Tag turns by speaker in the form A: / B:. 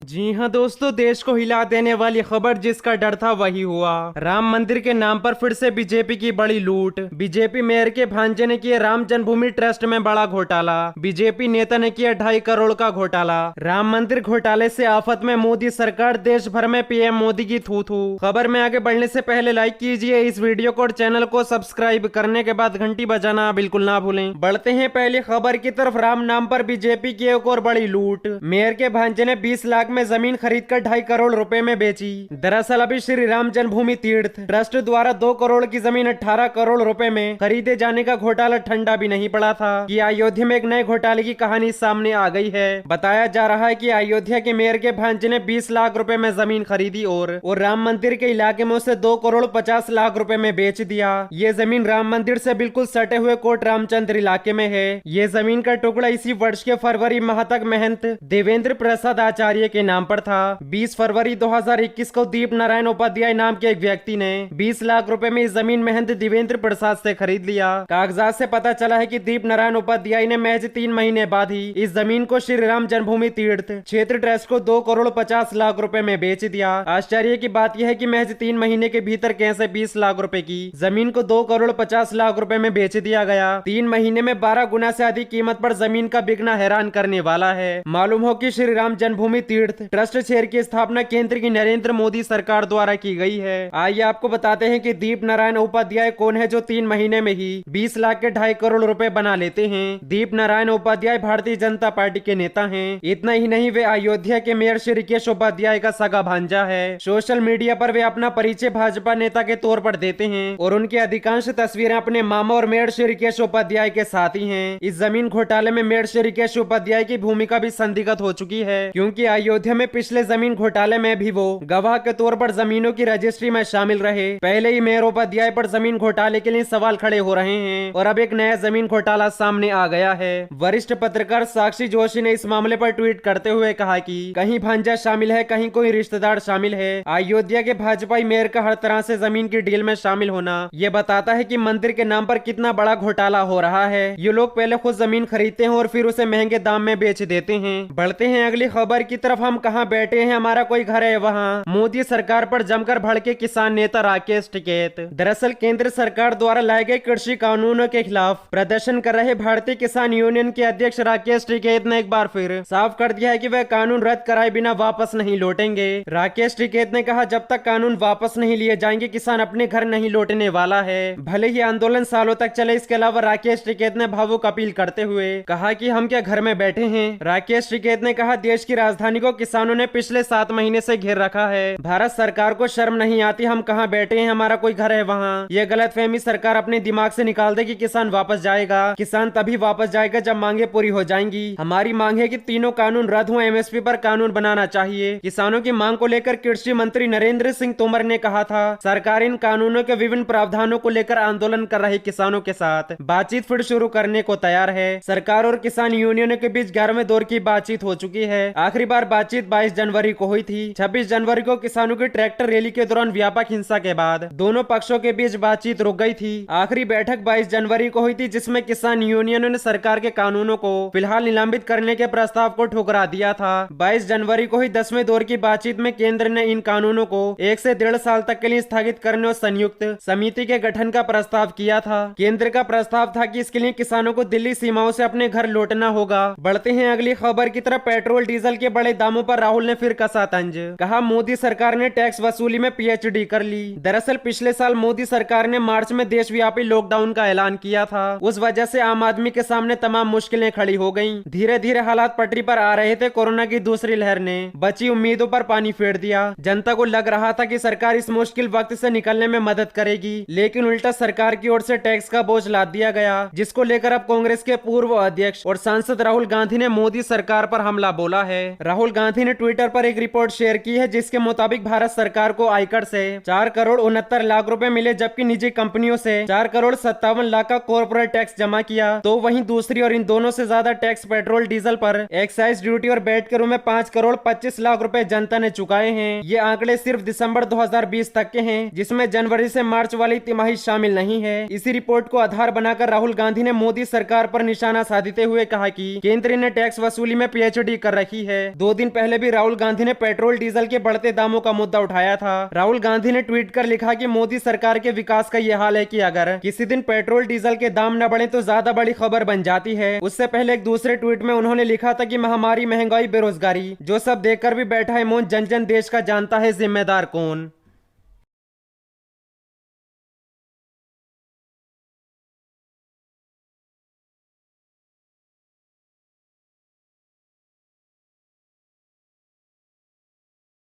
A: जी हां दोस्तों, देश को हिला देने वाली खबर जिसका डर था वही हुआ। राम मंदिर के नाम पर फिर से बीजेपी की बड़ी लूट। बीजेपी मेयर के भांजे ने किया राम जन्मभूमि ट्रस्ट में बड़ा घोटाला। बीजेपी नेता ने किया 2.5 करोड़ का घोटाला। राम मंदिर घोटाले से आफत में मोदी सरकार, देश भर में पीएम मोदी की थू थू। खबर में आगे बढ़ने से पहले लाइक कीजिए इस वीडियो को और चैनल को सब्सक्राइब करने के बाद घंटी बजाना बिल्कुल ना भूलें। बढ़ते हैं पहली खबर की तरफ। राम नाम पर बीजेपी की एक और बड़ी लूट। मेयर के भांजे ने 20 लाख में जमीन खरीदकर 2.5 करोड़ रुपए में बेची। दरअसल अभी श्री राम जन्मभूमि तीर्थ ट्रस्ट द्वारा 2 करोड़ की जमीन 18 करोड़ रुपए में खरीदे जाने का घोटाला ठंडा भी नहीं पड़ा था कि अयोध्या में एक नए घोटाले की कहानी सामने आ गई है। बताया जा रहा है कि अयोध्या के मेयर के भांजे ने 20 लाख रुपए में जमीन खरीदी और राम मंदिर के इलाके में उसे 2 करोड़ 50 लाख रुपए में बेच दिया। ये जमीन राम मंदिर से बिल्कुल सटे हुए कोट रामचंद्र इलाके में है। ये जमीन का टुकड़ा इसी वर्ष के फरवरी माह तक महंत देवेंद्र प्रसाद आचार्य के नाम पर था। 20 फरवरी 2021 को दीप नारायण उपाध्याय नाम के एक व्यक्ति ने 20 लाख रुपए में इस जमीन महंत देवेंद्र प्रसाद से खरीद लिया। कागजात से पता चला है कि दीप नारायण उपाध्याय ने महज 3 महीने बाद ही इस जमीन को श्री राम जन्मभूमि तीर्थ क्षेत्र ट्रस्ट को 2 करोड़ 50 लाख रुपए में बेच दिया। आश्चर्य की बात यह है कि महज 3 महीने के भीतर कैसे 20 लाख रुपए की जमीन को 2 करोड़ 50 लाख रुपए में बेच दिया गया। 3 महीने में 12 गुना से अधिक कीमत पर जमीन का बिकना हैरान करने वाला है। मालूम हो कि श्री राम जन्मभूमि तीर्थ ट्रस्ट शहर की स्थापना केंद्र की नरेंद्र मोदी सरकार द्वारा की गई है। आइए आपको बताते हैं कि दीप नारायण उपाध्याय कौन है जो 3 महीने में ही 20 लाख के 2.5 करोड़ रुपए बना लेते हैं। दीप नारायण उपाध्याय भारतीय जनता पार्टी के नेता हैं। इतना ही नहीं, वे अयोध्या के मेयर श्री ऋषिकेश उपाध्याय का सगा भांजा है। सोशल मीडिया पर वे अपना परिचय भाजपा नेता के तौर पर देते हैं और उनकी अधिकांश तस्वीरें अपने मामा और मेयर श्री ऋषिकेश उपाध्याय के साथ ही हैं। इस जमीन घोटाले में मेयर श्री ऋषिकेश उपाध्याय की भूमिका भी संदिग्ध हो चुकी है, क्योंकि अयोध्या में पिछले जमीन घोटाले में भी वो गवाह के तौर पर जमीनों की रजिस्ट्री में शामिल रहे। पहले ही मेयर उपाध्याय पर जमीन घोटाले के लिए सवाल खड़े हो रहे हैं और अब एक नया जमीन घोटाला सामने आ गया है। वरिष्ठ पत्रकार साक्षी जोशी ने इस मामले पर ट्वीट करते हुए कहा कि कहीं भांजा शामिल है, कहीं कोई रिश्तेदार शामिल है। अयोध्या के भाजपाई मेयर का हर तरह से जमीन की डील में शामिल होना ये बताता है कि मंदिर के नाम पर कितना बड़ा घोटाला हो रहा है। ये लोग पहले खुद जमीन खरीदते हैं और फिर उसे महंगे दाम में बेच देते हैं। बढ़ते हैं अगली खबर की तरफ। हम कहाँ बैठे हैं, हमारा कोई घर है वहाँ। मोदी सरकार पर जमकर भड़के किसान नेता राकेश टिकैत। दरअसल केंद्र सरकार द्वारा लाए गए कृषि कानूनों के खिलाफ प्रदर्शन कर रहे भारतीय किसान यूनियन के अध्यक्ष राकेश टिकैत ने एक बार फिर साफ कर दिया है कि वह कानून रद्द कराए बिना वापस नहीं लौटेंगे। राकेश टिकैत ने कहा, जब तक कानून वापस नहीं लिए जाएंगे किसान अपने घर नहीं लौटने वाला है, भले ही आंदोलन सालों तक चले। इसके अलावा राकेश टिकैत ने भावुक अपील करते हुए कहा कि हम क्या घर में बैठे हैं। राकेश टिकैत ने कहा, देश की राजधानी को किसानों ने पिछले 7 महीने से घेर रखा है। भारत सरकार को शर्म नहीं आती, हम कहाँ बैठे हैं, हमारा कोई घर है वहाँ। ये गलतफहमी सरकार अपने दिमाग से निकाल दे कि किसान वापस जाएगा। किसान तभी वापस जाएगा जब मांगे पूरी हो जाएंगी। हमारी मांग है कि तीनों कानून रद्द हो, एमएसपी पर कानून बनाना चाहिए। किसानों की मांग को लेकर कृषि मंत्री नरेंद्र सिंह तोमर ने कहा था, सरकार इन कानूनों के विभिन्न प्रावधानों को लेकर आंदोलन कर रहे किसानों के साथ बातचीत फिर शुरू करने को तैयार है। सरकार और किसान यूनियनों के बीच 11वें दौर की बातचीत हो चुकी है। आखिरी बार बातचीत 22 जनवरी को हुई थी। 26 जनवरी को किसानों की ट्रैक्टर रैली के दौरान व्यापक हिंसा के बाद दोनों पक्षों के बीच बातचीत रुक गई थी। आखिरी बैठक 22 जनवरी को हुई थी, जिसमें किसान यूनियनों ने सरकार के कानूनों को फिलहाल निलंबित करने के प्रस्ताव को ठुकरा दिया था। 22 जनवरी को हुई 10वें दौर की बातचीत में केंद्र ने इन कानूनों को 1 से 1.5 साल तक के लिए स्थगित करने और संयुक्त समिति के गठन का प्रस्ताव किया था। केंद्र का प्रस्ताव था कि इसके लिए किसानों को दिल्ली सीमाओं से अपने घर लौटना होगा। बढ़ते हैं अगली खबर की तरफ। पेट्रोल डीजल के बड़े दामों पर राहुल ने फिर कसा तंज। कहा, मोदी सरकार ने टैक्स वसूली में पीएचडी कर ली। दरअसल पिछले साल मोदी सरकार ने मार्च में देशव्यापी लॉकडाउन का ऐलान किया था। उस वजह से आम आदमी के सामने तमाम मुश्किलें खड़ी हो गईं। धीरे धीरे हालात पटरी पर आ रहे थे। कोरोना की दूसरी लहर ने बची उम्मीदों पर पानी फेर दिया। जनता को लग रहा था कि सरकार इस मुश्किल वक्त से निकलने में मदद करेगी, लेकिन उल्टा सरकार की ओर से टैक्स का बोझ लाद दिया गया, जिसको लेकर अब कांग्रेस के पूर्व अध्यक्ष और सांसद राहुल गांधी ने मोदी सरकार पर हमला बोला है। राहुल गांधी ने ट्विटर पर एक रिपोर्ट शेयर की है, जिसके मुताबिक भारत सरकार को आयकर से 4 करोड़ 69 लाख रुपए मिले, जबकि निजी कंपनियों से 4 करोड़ 57 लाख का कॉर्पोरेट टैक्स जमा किया। तो वहीं दूसरी और इन दोनों से ज्यादा टैक्स पेट्रोल डीजल पर एक्साइज ड्यूटी और वैट के रूप में 5 करोड़ 25 लाख रुपए जनता ने चुकाए हैं। ये आंकड़े सिर्फ दिसंबर 2020 तक के हैं, जिसमें जनवरी से मार्च वाली तिमाही शामिल नहीं है। इसी रिपोर्ट को आधार बनाकर राहुल गांधी ने मोदी सरकार पर निशाना साधते हुए कहा कि केंद्र ने टैक्स वसूली में पीएचडी कर रखी है। 2 दिन दिन पहले भी राहुल गांधी ने पेट्रोल डीजल के बढ़ते दामों का मुद्दा उठाया था। राहुल गांधी ने ट्वीट कर लिखा कि मोदी सरकार के विकास का यह हाल है कि अगर किसी दिन पेट्रोल डीजल के दाम न बढ़े तो ज्यादा बड़ी खबर बन जाती है। उससे पहले एक दूसरे ट्वीट में उन्होंने लिखा था कि महामारी, महंगाई, बेरोजगारी, जो सब देखकर भी बैठा है मौन, जन जन देश का जानता है जिम्मेदार कौन।